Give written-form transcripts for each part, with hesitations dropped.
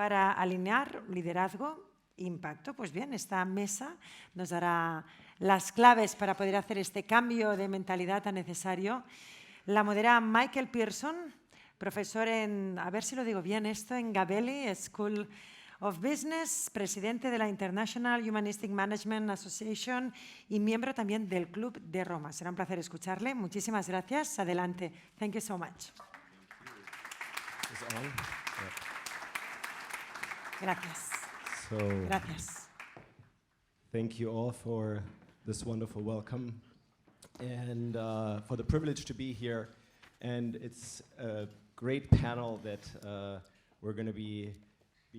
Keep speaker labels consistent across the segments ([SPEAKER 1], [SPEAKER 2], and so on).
[SPEAKER 1] para alinear liderazgo e impacto. Pues bien, esta mesa nos dará las claves para poder hacer este cambio de mentalidad tan necesario. La modera Michael Pirson, profesor en, a ver si lo digo bien esto, en Gabelli School of Business, presidente de la International Humanistic Management Association y miembro también del Club de Roma. Será un placer escucharle. Muchísimas gracias. Adelante. Thank you so much. Gracias. Gracias.
[SPEAKER 2] Thank you all for this wonderful welcome and for the privilege to be here. And it's a great panel that we're going to be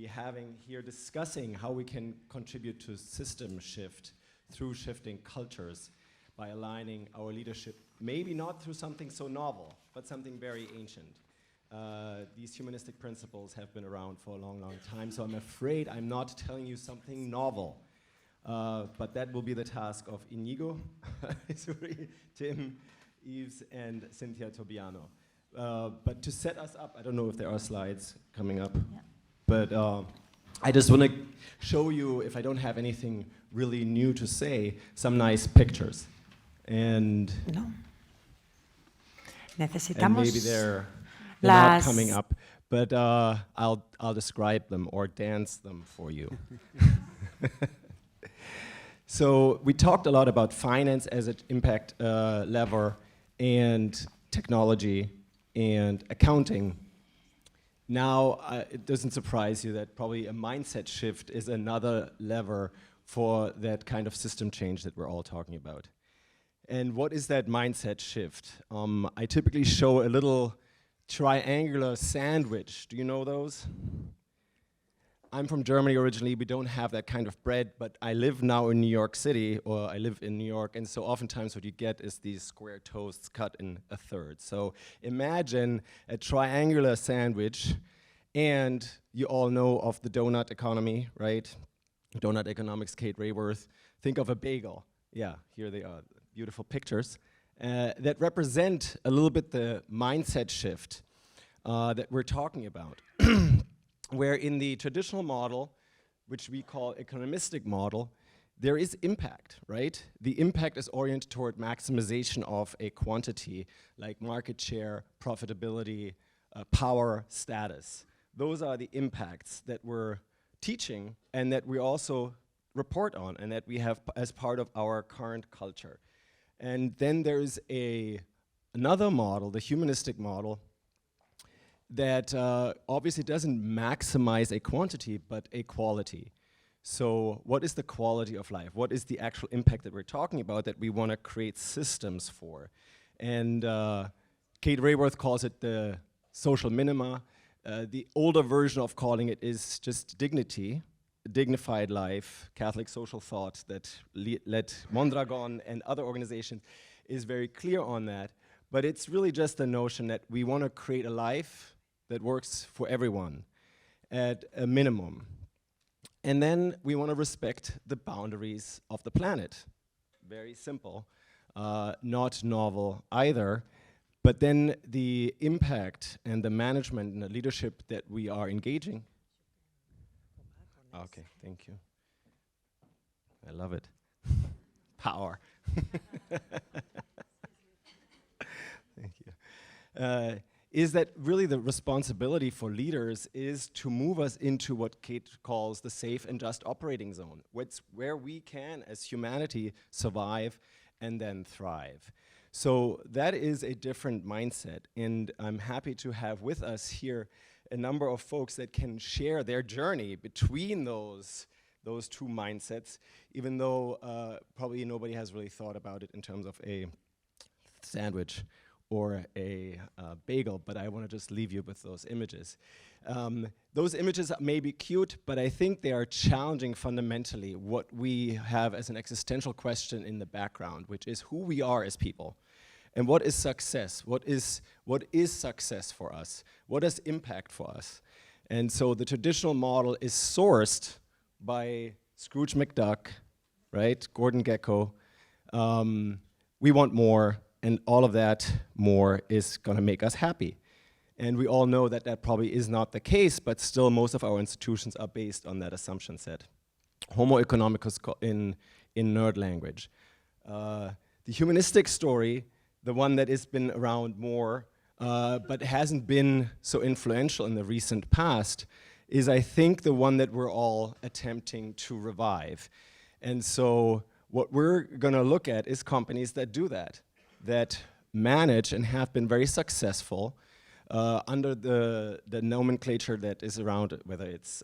[SPEAKER 2] having here, discussing how we can contribute to system shift through shifting cultures by aligning our leadership, maybe not through something so novel, but something very ancient. These humanistic principles have been around for a long, long time, so I'm afraid I'm not telling you something novel. But that will be the task of Iñigo Albizuri, Tim, Eaves, and Cynthia Tobiano. But to set us up, I don't know if there are slides coming up. Yeah. But I just want to show you, if I don't have anything really new to say, some nice pictures. And, and maybe they're not coming up, but I'll describe them or dance them for you. So we talked a lot about finance as an impact lever and technology and accounting. Now, it doesn't surprise you that probably a mindset shift is another lever for that kind of system change that we're all talking about. And what is that mindset shift? I typically show a little triangular sandwich. Do you know those? I'm from Germany originally. We don't have that kind of bread, but I live now in New York City, or I live in New York, and so oftentimes what you get is these square toasts cut in a third. So imagine a triangular sandwich, and you all know of the donut economy, right? Donut economics, Kate Raworth. Think of a bagel. Yeah, here they are, beautiful pictures that represent a little bit the mindset shift that we're talking about. Where in the traditional model, which we call economistic model, there is impact, right? The impact is oriented toward maximization of a quantity, like market share, profitability, power, status. Those are the impacts that we're teaching and that we also report on and that we have as part of our current culture. And then there's another model, the humanistic model, that obviously doesn't maximize a quantity, but a quality. So what is the quality of life? What is the actual impact that we're talking about that we want to create systems for? And Kate Raworth calls it the social minima. The older version of calling it is just dignity, a dignified life. Catholic social thought that led Mondragon and other organizations is very clear on that. But it's really just the notion that we want to create a life that works for everyone at a minimum. And then we want to respect the boundaries of the planet. Very simple, not novel either. But then the impact and the management and the leadership that we are engaging. Okay, thank you. I love it. Power. Thank you. Is that really the responsibility for leaders is to move us into what Kate calls the safe and just operating zone, where we can, as humanity, survive and then thrive. So that is a different mindset, and I'm happy to have with us here a number of folks that can share their journey between those two mindsets, even though probably nobody has really thought about it in terms of a sandwich or a bagel, but I want to just leave you with those images. Those images may be cute, but I think they are challenging fundamentally what we have as an existential question in the background, which is who we are as people. And what is success? What is success for us? What is impact for us? And so the traditional model is sourced by Scrooge McDuck, right? Gordon Gekko. We want more. And all of that more is going to make us happy. And we all know that that probably is not the case, but still most of our institutions are based on that assumption set. Homo economicus in nerd language. The humanistic story, the one that has been around more, but hasn't been so influential in the recent past, is I think the one that we're all attempting to revive. And so what we're gonna look at is companies that do that manage and have been very successful under the nomenclature that is around it, whether it's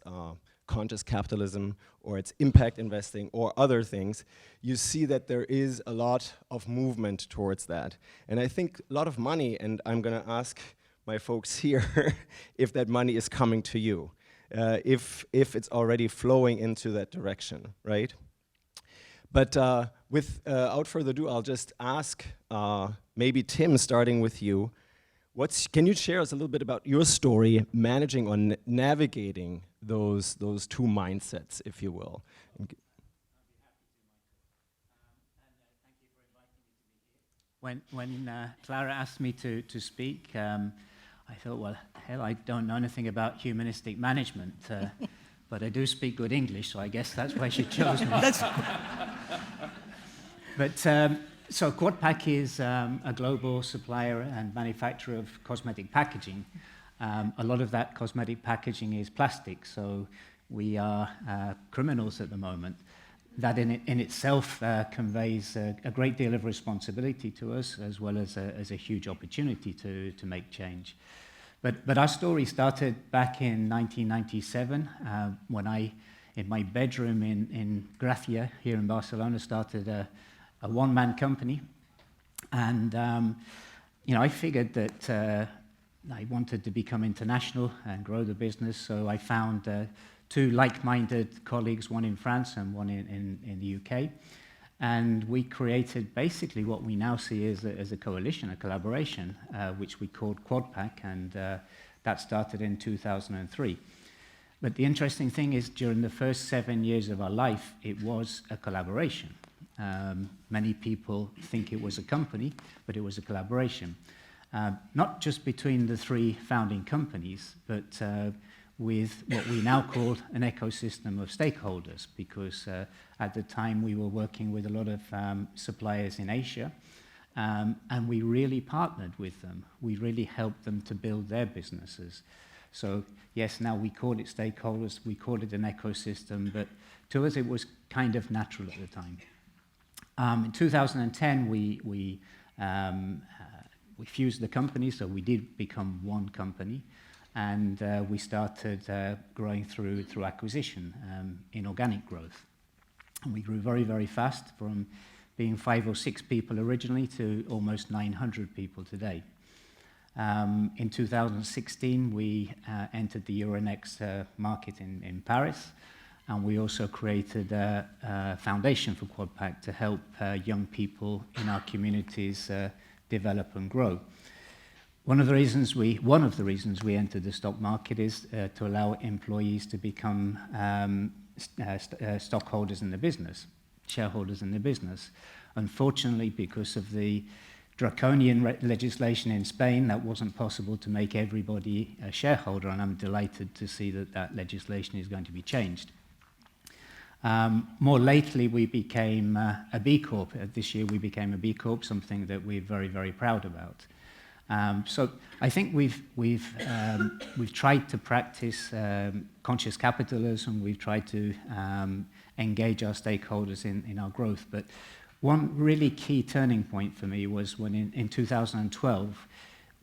[SPEAKER 2] conscious capitalism or it's impact investing or other things. You see that there is a lot of movement towards that. And I think a lot of money, and I'm gonna ask my folks here if that money is coming to you, if it's already flowing into that direction, right? But without further ado, I'll just ask maybe Tim, starting with you, can you share us a little bit about your story managing or navigating those two mindsets, if you will?
[SPEAKER 3] When Clara asked me to speak, I thought, well, hell, I don't know anything about humanistic management, but I do speak good English, so I guess that's why she chose me. But so QUADPACK is a global supplier and manufacturer of cosmetic packaging. A lot of that cosmetic packaging is plastic, so we are criminals at the moment. That in itself conveys a great deal of responsibility to us, as well as a huge opportunity to make change. But our story started back in 1997, when I, in my bedroom in Gracia, here in Barcelona, started a one-man company. And you know, I figured that I wanted to become international and grow the business, so I found two like-minded colleagues, one in France and one in the UK. And we created basically what we now see as a coalition, a collaboration, which we called QUADPACK, and that started in 2003. But the interesting thing is, during the first 7 years of our life, it was a collaboration. Many people think it was a company, but it was a collaboration. Not just between the three founding companies, but with what we now call an ecosystem of stakeholders, because at the time we were working with a lot of suppliers in Asia, and we really partnered with them. We really helped them to build their businesses. So yes, now we call it stakeholders, we call it an ecosystem, but to us it was kind of natural at the time. In 2010, we fused the company, so we did become one company, and we started growing through acquisition, inorganic growth. And we grew very, very fast, from being 5 or 6 people originally to almost 900 people today. In 2016, we entered the Euronext market in Paris, and we also created a foundation for QUADPACK to help young people in our communities develop and grow. One of the reasons we entered the stock market is to allow employees to become stockholders in the business, shareholders in the business. Unfortunately, because of the draconian legislation in Spain, that wasn't possible to make everybody a shareholder, and I'm delighted to see that legislation is going to be changed. More lately, we became a B Corp. This year we became a B Corp, something that we're very, very proud about. So I think we've tried to practice conscious capitalism. We've tried to engage our stakeholders in our growth. But one really key turning point for me was when in 2012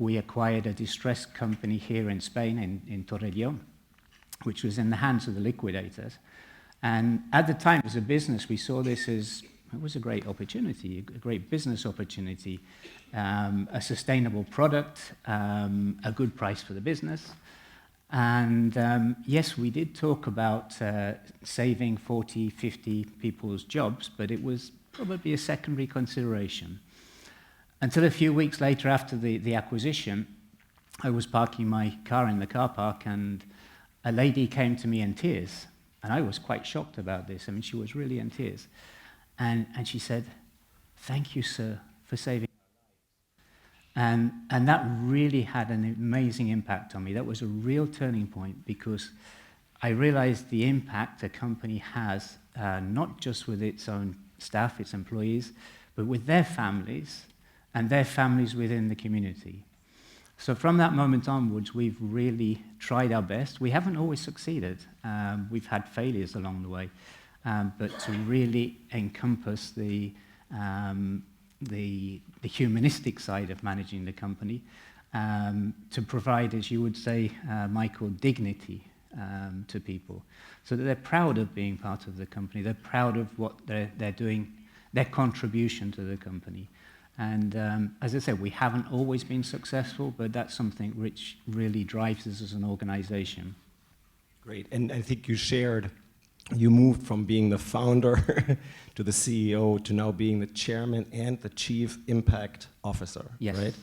[SPEAKER 3] we acquired a distressed company here in Spain, in Torrellón, which was in the hands of the liquidators. And at the time, as a business, we saw this as, it was a great opportunity, a great business opportunity, a sustainable product, a good price for the business. And yes, we did talk about saving 40, 50 people's jobs, but it was probably a secondary consideration. Until a few weeks later, after the acquisition, I was parking my car in the car park, and a lady came to me in tears. And I was quite shocked about this. I mean, she was really in tears. And she said, "Thank you, sir, for saving our lives." And that really had an amazing impact on me. That was a real turning point because I realized the impact a company has, not just with its own staff, its employees, but with their families and their families within the community. So from that moment onwards, we've really tried our best. We haven't always succeeded. We've had failures along the way, but to really encompass the humanistic side of managing the company, to provide, as you would say, Michael, dignity to people, so that they're proud of being part of the company, they're proud of what they're doing, their contribution to the company. And as I said, we haven't always been successful, but that's something which really drives us as an organization.
[SPEAKER 2] Great, and I think you moved from being the founder to the CEO to now being the chairman and the chief impact officer,
[SPEAKER 3] yes.
[SPEAKER 2] Right?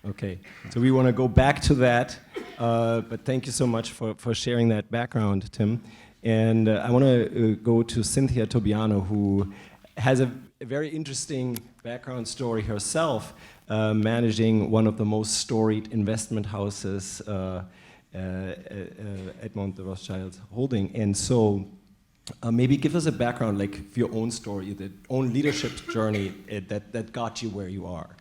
[SPEAKER 2] Okay, so we want to go back to that, but thank you so much for sharing that background, Tim. And I want to go to Cynthia Tobiano, who has a very interesting background story herself, managing one of the most storied investment houses, Edmond, the Rothschild holding. And so maybe give us a background, like your own story, your own leadership journey that got you where you are.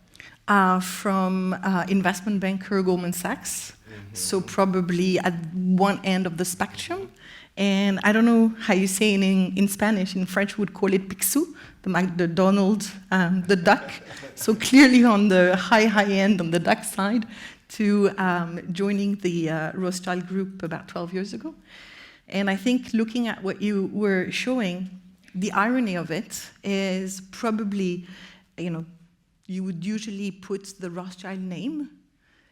[SPEAKER 4] From investment banker Goldman Sachs, so probably at one end of the spectrum. And I don't know how you say it in Spanish. In French, we would call it Picsou, the Donald, the duck. So clearly on the high end, on the duck side, to joining the Rothschild group about 12 years ago. And I think looking at what you were showing, the irony of it is probably, you would usually put the Rothschild name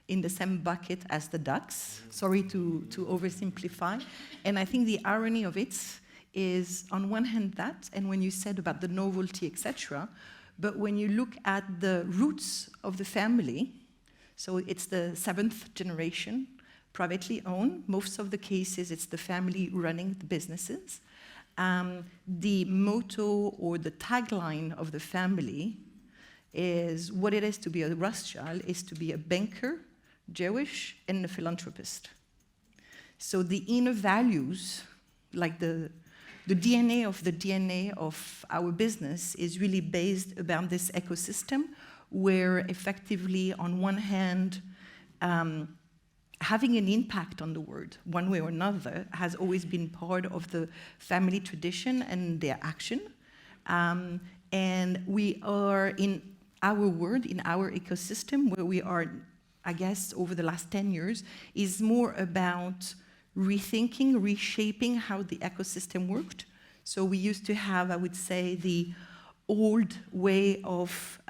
[SPEAKER 4] in the same bucket as the ducks. Sorry to oversimplify. And I think the irony of it is, on one hand, that, and when you said about the novelty, etc., but when you look at the roots of the family, so it's the 7th generation, privately owned. Most of the cases, it's the family running the businesses. The motto or the tagline of the family is what it is to be a Rothschild is to be a banker, Jewish, and a philanthropist. So the inner values, like the DNA of our business is really based around this ecosystem where effectively, on one hand, having an impact on the world, one way or another, has always been part of the family tradition and their action. And we are in our world, in our ecosystem, where we are, I guess, over the last 10 years, is more about rethinking, reshaping how the ecosystem worked. So we used to have, I would say, the old way of,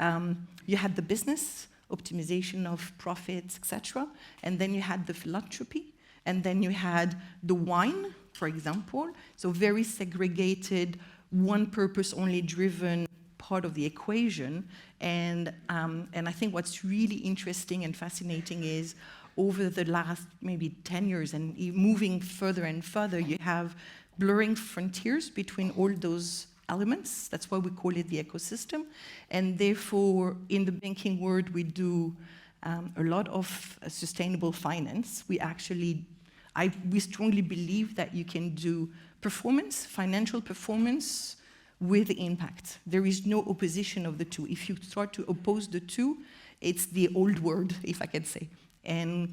[SPEAKER 4] you had the business, optimization of profits, etc. And then you had the philanthropy. And then you had the wine, for example. So very segregated, one purpose only driven part of the equation. And I think what's really interesting and fascinating is over the last maybe 10 years and moving further and further, you have blurring frontiers between all those elements. That's why we call it the ecosystem. And therefore, in the banking world, we do a lot of sustainable finance. We strongly believe that you can do performance, financial performance, with impact. There is no opposition of the two. If you start to oppose the two, it's the old world, if I can say. And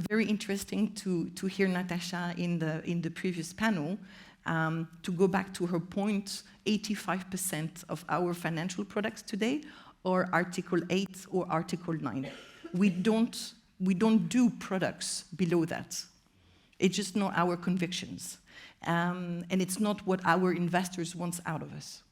[SPEAKER 4] very interesting to hear Natasha in the previous panel. To go back to her point, 85% of our financial products today are Article 8 or Article 9. We don't do products below that. It's just not our convictions. And it's not what our investors want out of us.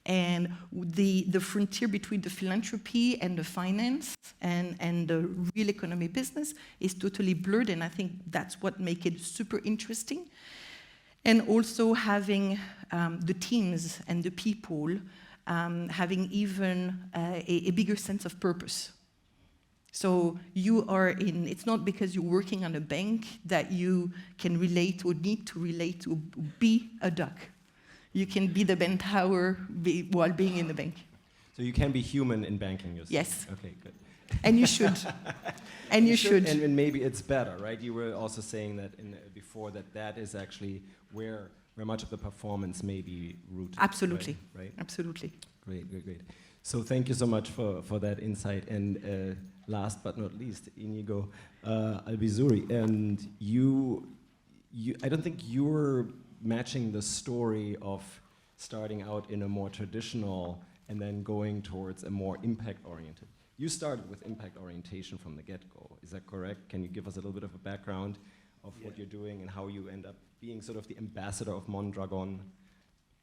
[SPEAKER 4] And the frontier between the philanthropy and the finance and the real economy business is totally blurred, and I think that's what makes it super interesting. And also having the teams and the people having even a bigger sense of purpose. So it's not because you're working on a bank that you can relate or need to relate to be a duck. You can be the bell tower while being in the bank.
[SPEAKER 2] So you can be human in banking yourself?
[SPEAKER 4] Yes.
[SPEAKER 2] Okay, good.
[SPEAKER 4] And you should. And you should.
[SPEAKER 2] And maybe it's better, right? You were also saying that before that is actually where much of the performance may be rooted.
[SPEAKER 4] Absolutely.
[SPEAKER 2] Right?
[SPEAKER 4] Absolutely.
[SPEAKER 2] Great. So thank you so much for that insight. And last but not least, Iñigo Albizuri. And you, I don't think you're matching the story of starting out in a more traditional and then going towards a more impact-oriented. You started with impact orientation from the get-go. Is that correct? Can you give us a little bit of a background of what you're doing and how you end up being sort of the ambassador of Mondragon?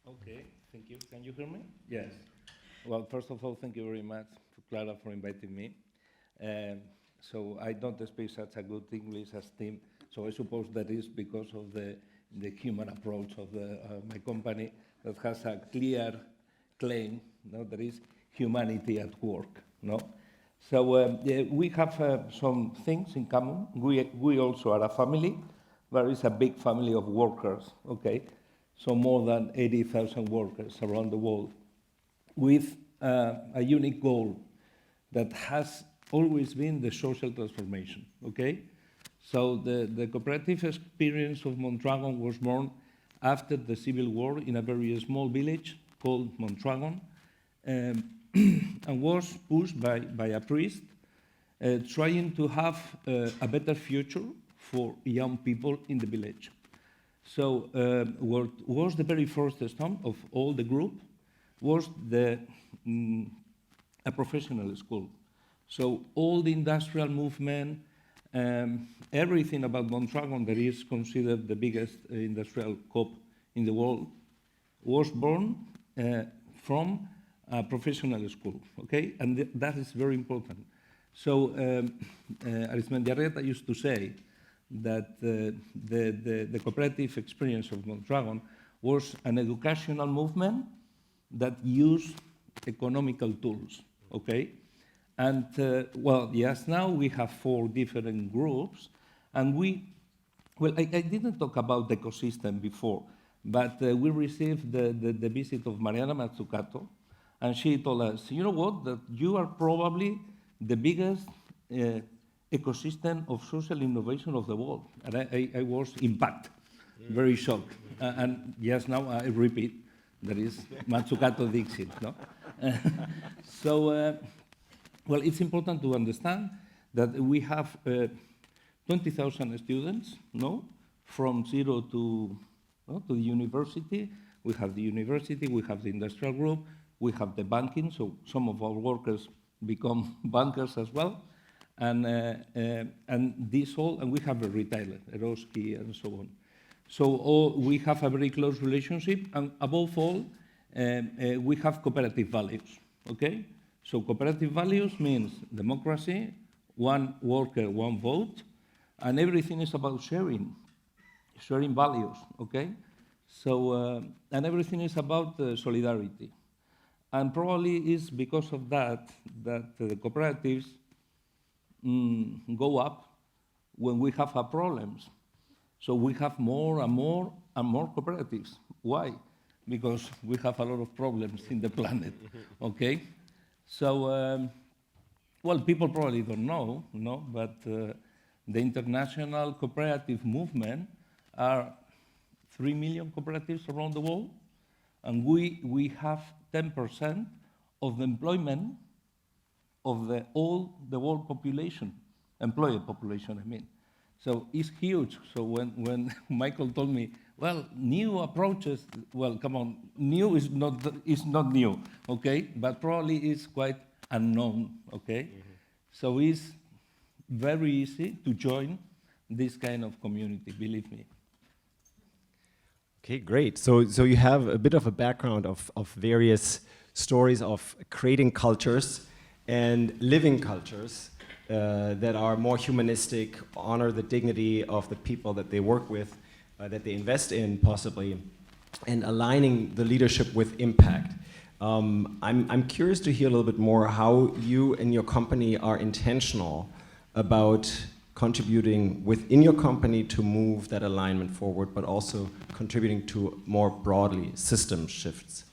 [SPEAKER 5] Okay, thank you. Can you hear me? Yes. Well, first of all, thank you very much, Clara, for inviting me. So I don't speak such a good English as Tim, so I suppose that is because of the human approach of my company that has a clear claim, no, there is humanity at work, no? So we have some things in common. We also are a family, but it's a big family of workers, okay? So more than 80,000 workers around the world with a unique goal that has always been the social transformation, okay? So the cooperative experience of Mondragon was born after the Civil War in a very small village called Mondragon, and was pushed by a priest trying to have a better future for young people in the village. So what was the very first step of all the group was a professional school. So all the industrial movement, everything about Mondragon that is considered the biggest industrial coop in the world was born from a professional school, okay? And that is very important. So Arizmendiarrieta used to say that the cooperative experience of Mondragon was an educational movement that used economical tools, okay? And well, yes, now we have 4 different groups, and I didn't talk about the ecosystem before, but we received the visit of Mariana Mazzucato, and she told us, you know what, that you are probably the biggest ecosystem of social innovation of the world. And I was impacted, very shocked. And yes, now I repeat, that is Mazzucato Dixit, no? So, well, it's important to understand that we have 20,000 students, no? From 0 to the university. We have the university, we have the industrial group, we have the banking, so some of our workers become bankers as well, and this all, and we have a retailer, Eroski, and so on. So we have a very close relationship, and above all, we have cooperative values, okay? So cooperative values means democracy, one worker, one vote, and everything is about sharing values, okay? So, and everything is about solidarity. And probably it's because of that the cooperatives go up when we have problems. So we have more and more and more cooperatives. Why? Because we have a lot of problems in the planet, okay? So, well, people probably don't know, no? But the international cooperative movement are 3 million cooperatives around the world, and we have 10% of the employment of all the world population, employed population, I mean. So it's huge. So when Michael told me, well, new approaches, well, come on, new is not new, okay? But probably it's quite unknown, okay? Mm-hmm. So it's very easy to join this kind of community, believe me.
[SPEAKER 2] Okay, great. So you have a bit of a background of various stories of creating cultures and living cultures that are more humanistic, honor the dignity of the people that they work with, that they invest in possibly, and aligning the leadership with impact. I'm curious to hear a little bit more how you and your company are intentional about contributing within your company to move that alignment forward, but also contributing to more broadly system shifts.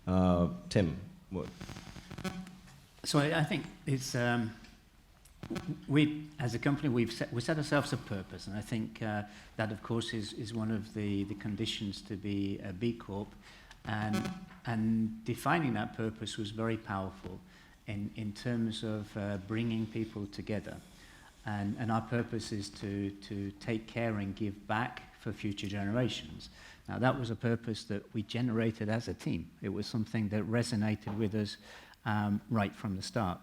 [SPEAKER 2] Tim, what?
[SPEAKER 3] So I think it's we as a company we set ourselves a purpose, and I think that of course is one of the conditions to be a B Corp, and defining that purpose was very powerful in terms of bringing people together, and our purpose is to take care and give back for future generations. Now that was a purpose that we generated as a team. It was something that resonated with us right from the start.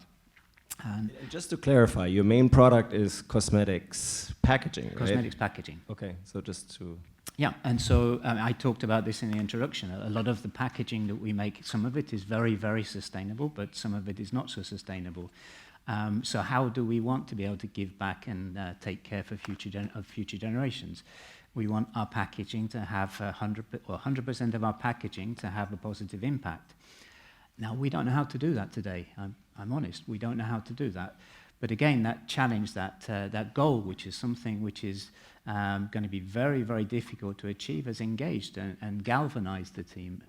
[SPEAKER 3] And
[SPEAKER 2] just to clarify, your main product is cosmetics packaging, right?
[SPEAKER 3] Cosmetics packaging.
[SPEAKER 2] Okay, so just to...
[SPEAKER 3] Yeah, and so I talked about this in the introduction. A lot of the packaging that we make, some of it is very, very sustainable, but some of it is not so sustainable. So how do we want to be able to give back and take care for future generations? We want our packaging to have 100% of our packaging to have a positive impact. Now, we don't know how to do that today. I'm honest, we don't know how to do that. But again, that challenge, that goal, which is something which is going to be very, very difficult to achieve, has engaged and galvanized the team,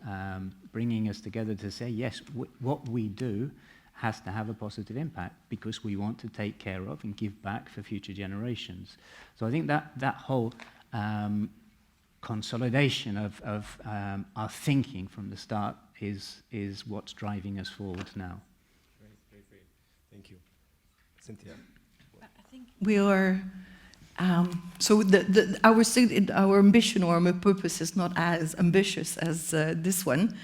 [SPEAKER 3] bringing us together to say, yes, what we do has to have a positive impact because we want to take care of and give back for future generations. So I think that whole consolidation of our thinking from the start is what's driving us forward now.
[SPEAKER 2] Great. Thank you. Cynthia.
[SPEAKER 4] I think we are, so our ambition or our purpose is not as ambitious as this one.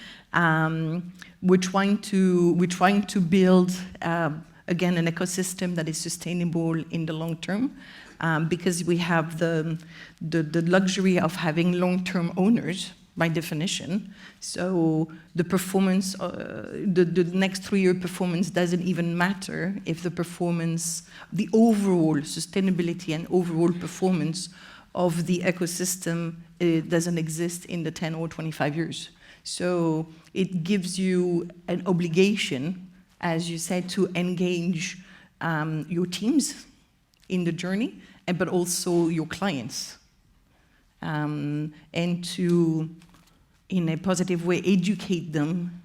[SPEAKER 4] We're trying to build, again, an ecosystem that is sustainable in the long term. Because we have the luxury of having long-term owners by definition. So the performance, the next 3-year performance doesn't even matter if the overall sustainability and overall performance of the ecosystem doesn't exist in the 10 or 25 years. So it gives you an obligation, as you said, to engage your teams in the journey, but also your clients, and to, in a positive way, educate them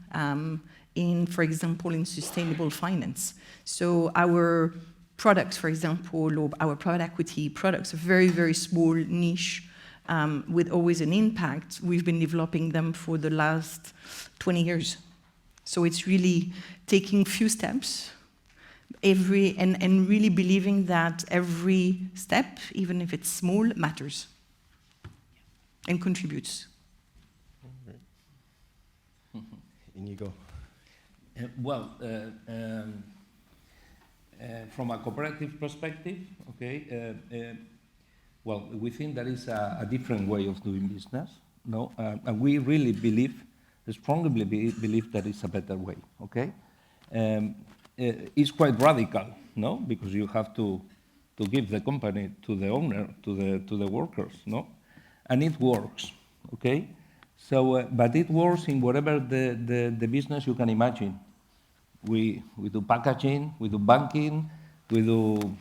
[SPEAKER 4] for example, in sustainable finance. So our products, for example, or our private equity products, are very, very small, niche, with always an impact. We've been developing them for the last 20 years. So it's really taking few steps, and really believing that every step, even if it's small, matters and contributes.
[SPEAKER 2] Iñigo.
[SPEAKER 5] From a cooperative perspective, okay, we think there is a different way of doing business, no? And we really strongly believe that it's a better way, okay? It's quite radical, no? Because you have to give the company to the owner, to the workers, no? And it works, okay? So, but it works in whatever the business you can imagine. We do packaging, we do banking, we do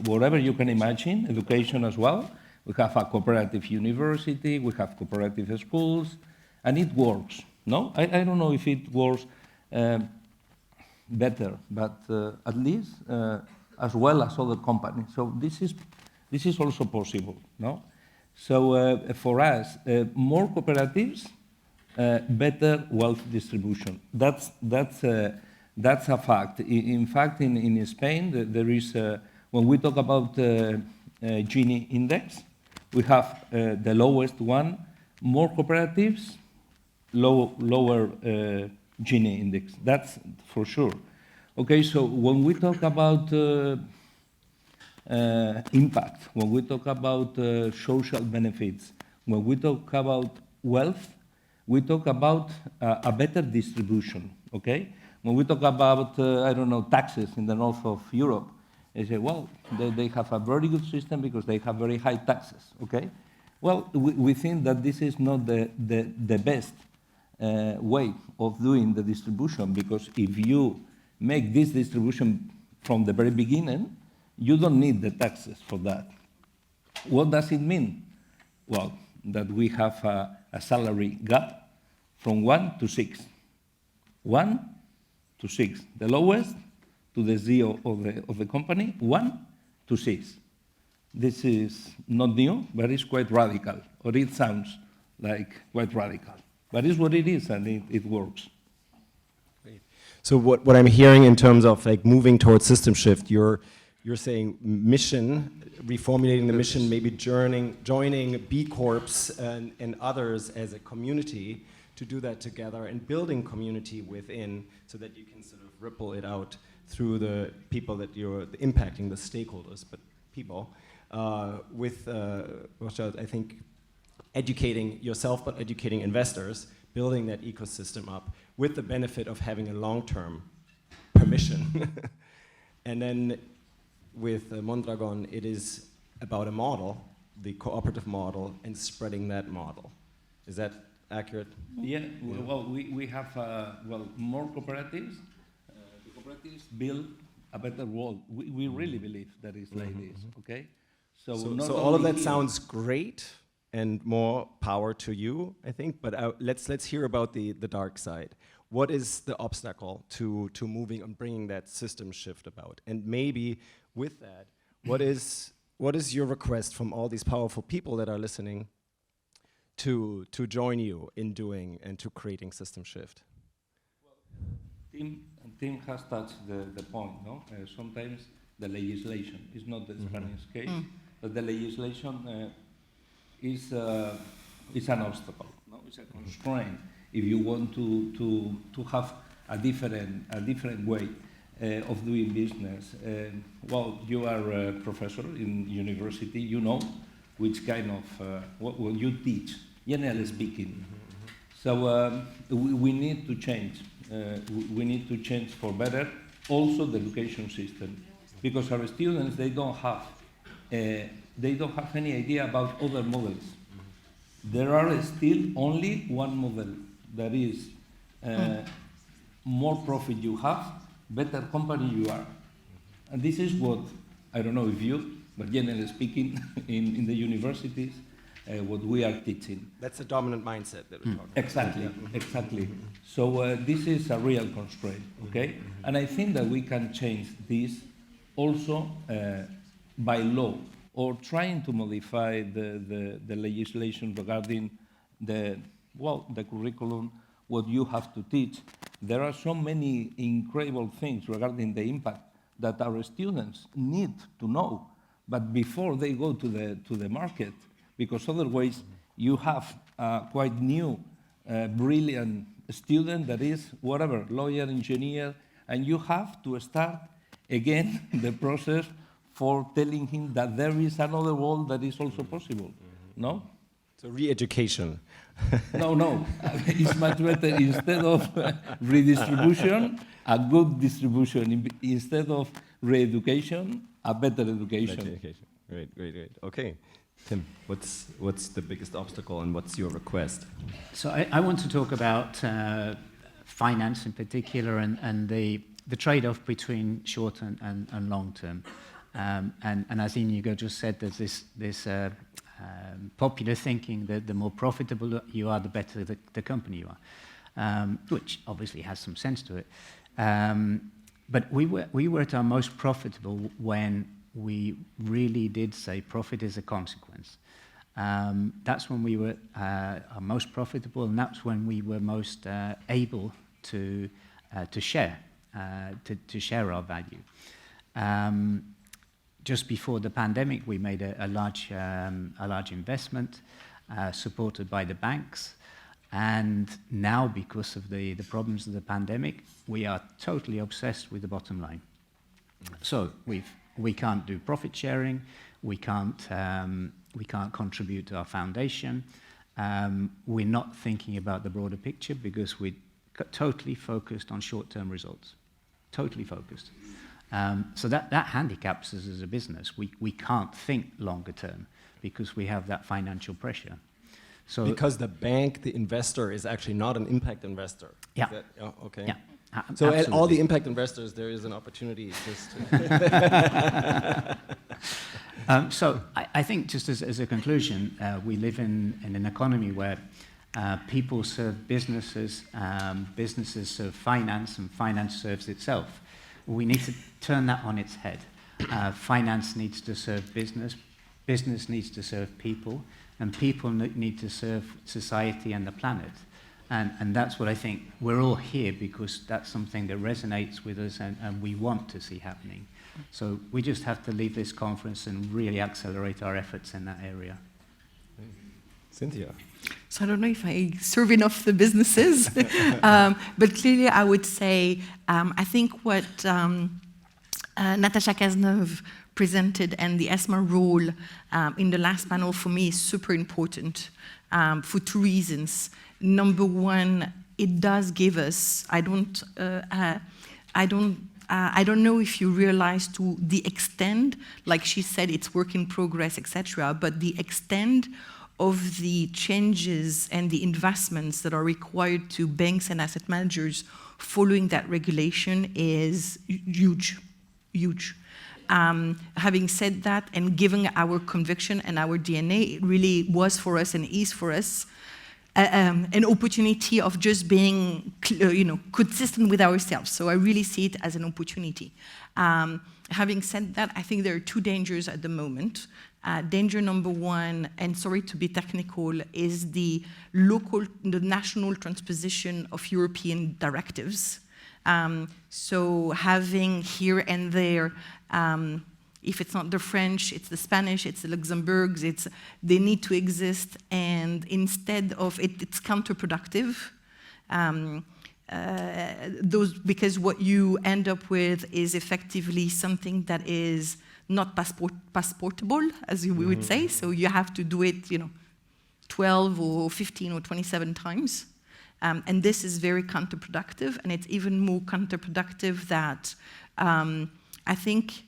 [SPEAKER 5] whatever you can imagine, education as well. We have a cooperative university, we have cooperative schools, and it works, no? I don't know if it works better, but at least as well as other companies. So this is also possible, no? So for us, more cooperatives, better wealth distribution. That's a fact. In fact, in Spain, there is when we talk about Gini index, we have the lowest one. More cooperatives, lower Gini index. That's for sure. Okay, so when we talk about impact, when we talk about social benefits, when we talk about wealth, we talk about a better distribution, okay? When we talk about, I don't know, taxes in the north of Europe, they say, well, they have a very good system because they have very high taxes, okay? Well, we think that this is not the best way of doing the distribution, because if you make this distribution from the very beginning, you don't need the taxes for that. What does it mean? Well, that we have a salary gap from 1 to 6. 1 to 6, the lowest to the CEO of the company, 1 to 6. This is not new, but it's quite radical, or it sounds like quite radical. But it's what it is, and it works.
[SPEAKER 2] So what I'm hearing in terms of like moving towards system shift, you're saying mission, reformulating the mission, maybe joining B Corps and others as a community to do that together and building community within so that you can sort of ripple it out through the people that you're impacting, the stakeholders, but people. With Rothschild, I think educating yourself, but educating investors, building that ecosystem up with the benefit of having a long-term permission. And then with Mondragon, it is about a model, the cooperative model, and spreading that model. Is that accurate?
[SPEAKER 5] Yeah, well, we have, more cooperatives. The cooperatives build a better world. We really believe that it's like this, okay? So
[SPEAKER 2] all of that sounds great, and more power to you, I think, but let's hear about the dark side. What is the obstacle to moving and bringing that system shift about? And maybe with that, what is your request from all these powerful people that are listening to join you in doing and to creating system shift?
[SPEAKER 5] Well, Tim has touched the point, no? Sometimes the legislation is not the Spanish case, but the legislation is an obstacle, no? It's a constraint if you want to have a different way of doing business. Well, you are a professor in university, you know which kind of, what you teach, generally speaking. So we need to change. We need to change for better, also the education system, because our students, they don't have any idea about other models. There are still only one model, that is more profit you have, better company you are. And this is what, I don't know if you, but generally speaking, in the universities, what we are teaching.
[SPEAKER 2] That's a dominant mindset that we're talking
[SPEAKER 5] Exactly,
[SPEAKER 2] about.
[SPEAKER 5] exactly. So this is a real constraint, okay? And I think that we can change this also by law, or trying to modify the legislation regarding the curriculum, what you have to teach. There are so many incredible things regarding the impact that our students need to know, but before they go to the market, because otherwise you have a quite new, brilliant student that is whatever, lawyer, engineer, and you have to start again the process for telling him that there is another world that is also possible, no?
[SPEAKER 2] So re-education.
[SPEAKER 5] No, it's much better instead of redistribution, a good distribution. Instead of re-education, a better education.
[SPEAKER 2] Better education. Great. Okay, Tim, what's the biggest obstacle and what's your request?
[SPEAKER 3] So I want to talk about finance in particular and the trade-off between short and long term. And as Iñigo just said, there's this popular thinking that the more profitable you are, the better the company you are, which obviously has some sense to it. But we were at our most profitable when we really did say profit is a consequence. That's when we were our most profitable, and that's when we were most able to share our value. Just before the pandemic, we made a large investment supported by the banks, and now because of the problems of the pandemic, we are totally obsessed with the bottom line. So we can't do profit sharing, we can't contribute to our foundation. We're not thinking about the broader picture because we're totally focused on short-term results. Totally focused. So that handicaps us as a business. We can't think longer term because we have that financial pressure. So
[SPEAKER 2] because the bank, the investor, is actually not an impact investor.
[SPEAKER 3] Yeah.
[SPEAKER 2] Okay.
[SPEAKER 3] Yeah.
[SPEAKER 2] So at all the
[SPEAKER 3] absolutely.
[SPEAKER 2] impact investors, there is an opportunity just to
[SPEAKER 3] So I think just as a conclusion, we live in an economy where people serve businesses, businesses serve finance, and finance serves itself. We need to turn that on its head. Finance needs to serve business, business needs to serve people, and people need to serve society and the planet. And that's what I think, we're all here because that's something that resonates with us and we want to see happening. So we just have to leave this conference and really accelerate our efforts in that area.
[SPEAKER 2] Cynthia.
[SPEAKER 4] So I don't know if I serve enough the businesses, but clearly I would say, I think what Natasha Cazeneuve presented and the ESMA role in the last panel for me is super important for two reasons. Number one, it does give us, I don't know if you realize to the extent, like she said, it's work in progress, etc., but the extent of the changes and the investments that are required to banks and asset managers following that regulation is huge, huge. Having said that, and given our conviction and our DNA, it really was for us and is for us an opportunity of just being, consistent with ourselves. So I really see it as an opportunity. Having said that, I think there are two dangers at the moment. Danger number one, and sorry to be technical, is the national transposition of European directives. So having here and there, if it's not the French, it's the Spanish, it's the Luxembourgs, they need to exist, and instead of it's counterproductive. Because what you end up with is effectively something that is not passportable, as we would say. So you have to do it, 12 or 15 or 27 times. And this is very counterproductive, and it's even more counterproductive that I think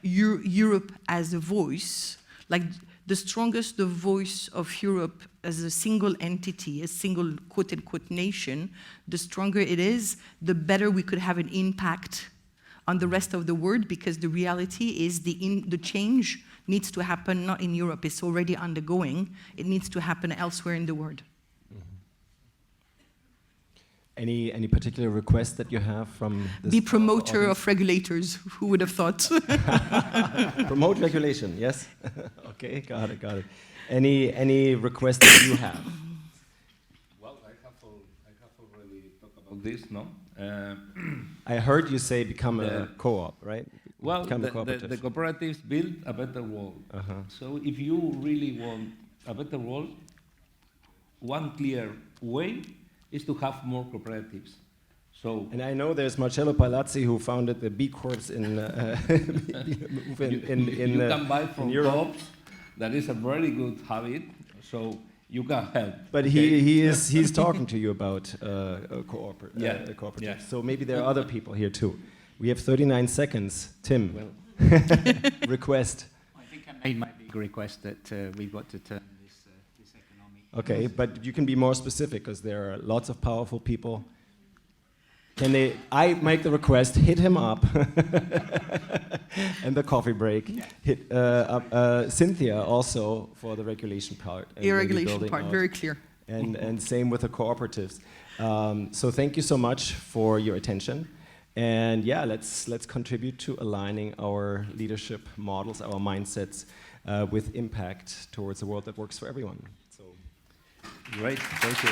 [SPEAKER 4] Europe as a voice, like the strongest the voice of Europe as a single entity, a single quote-unquote nation, the stronger it is, the better we could have an impact on the rest of the world, because the reality is the change needs to happen not in Europe, it's already undergoing, it needs to happen elsewhere in the world.
[SPEAKER 2] Any particular request that you have from this
[SPEAKER 4] Be promoter
[SPEAKER 2] audience?
[SPEAKER 4] of regulators, who would have thought?
[SPEAKER 2] Promote regulation, yes? Okay, got it. Any request that you have?
[SPEAKER 5] Well, I have already talked about this, no?
[SPEAKER 2] I heard you say become a co-op, right?
[SPEAKER 5] Well,
[SPEAKER 2] Become a
[SPEAKER 5] the
[SPEAKER 2] cooperative.
[SPEAKER 5] cooperatives build a better world. So if you really want a better world, one clear way is to have more cooperatives. So
[SPEAKER 2] And I know there's Marcello Palazzi, who founded the B Corps in
[SPEAKER 5] you can buy from
[SPEAKER 2] Europe.
[SPEAKER 5] co-ops. That is a very good habit. So you can help.
[SPEAKER 2] But
[SPEAKER 5] okay?
[SPEAKER 2] he's talking to you about a cooperative.
[SPEAKER 5] Yeah.
[SPEAKER 2] So maybe there are other people here too. We have 39 seconds. Tim,
[SPEAKER 5] Well,
[SPEAKER 3] I
[SPEAKER 2] request.
[SPEAKER 3] think I made my big request that we've got to turn this economic...
[SPEAKER 2] Okay, but you can be more specific, because there are lots of powerful people. I make the request, hit him up, and the coffee break.
[SPEAKER 3] Yeah.
[SPEAKER 2] Hit Cynthia also for the regulation part. and
[SPEAKER 4] The
[SPEAKER 2] maybe
[SPEAKER 4] regulation
[SPEAKER 2] building
[SPEAKER 4] part,
[SPEAKER 2] out.
[SPEAKER 4] very clear.
[SPEAKER 2] And same with the cooperatives. So thank you so much for your attention. And yeah, let's contribute to aligning our leadership models, our mindsets, with impact towards a world that works for everyone. So.
[SPEAKER 5] great. Thank you.